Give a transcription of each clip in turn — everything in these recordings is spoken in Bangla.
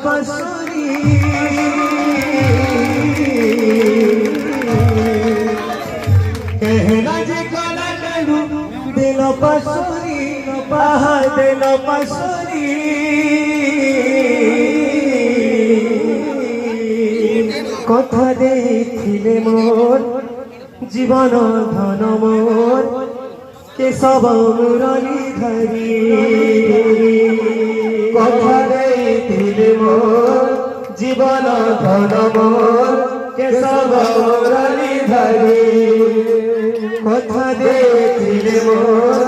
পাশুরি कहना जे कला करू दिल पाশুরি पाहाड़ दिल पाশুরি কথা দেখিলে মোর জীবন ধন মোর কেশব মুরলী ধরি কথা দেখিলে মোর জীবন ধন মোর কেশব মুরলী ধরি কথা দেখিলে মোর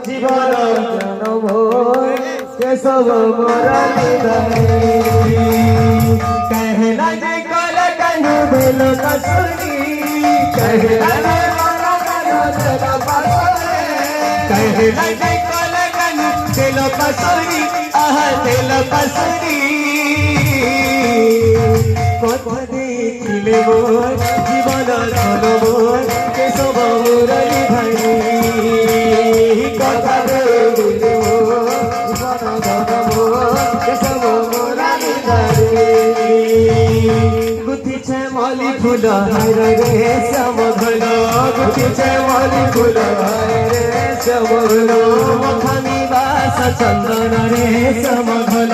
জীবন ধন মোর কেশব মুরলী ধরি कहना जे कला कनु दिल पाশুরি कहना जे कला कनु दिल पाশুরি कहना जे कला कनु दिल पाশুরি आहा दिल पाশুরি কথা দেখিলে মোর জীবন ধন মোর কেশব মুরলী ধরি কথা দেখিলে মোর জীবন ধন মোর কেশব মুরলী ধরি গুথিছে মলি ফুল হায় রে শ্যাম ঘন গুথিছে মলি ফুল হায় রে শ্যাম ঘন মখানি বাস চন্দন রে শ্যাম ঘন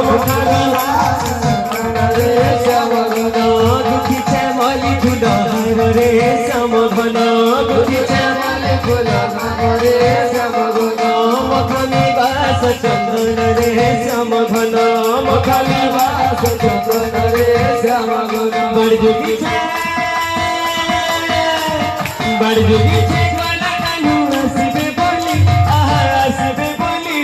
মখানি বাস চন্দন রে শ্যাম ঘন গুথিছে মলি ফুল হায় রে শ্যাম ঘন গুথিছে মলি ফুল হায় রে শ্যাম ঘন মখানি বাস চন্দন রে শ্যাম ঘন মখানি বাস চন্দন রে শ্যাম ঘন बड़जुगी छे वाला कानू हसबे बोली आहा हसबे बोली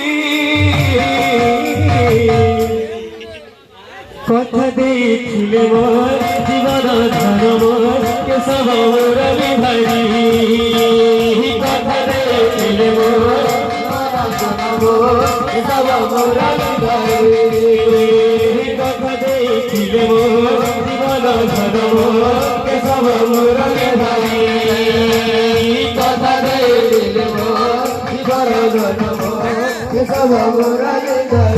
কথা দেখিলে মোর জীবন ধন মোর কেশব মুরলী ধরি কথা দেখিলে মোর কেশব মুরলী ধরি কথা দেখিলে মোর জীবন ধন মোর কেশব মুরলী ধরি কথা দেখিলে মোর জীবন ধন মোর কেশব মুরলী ধরি।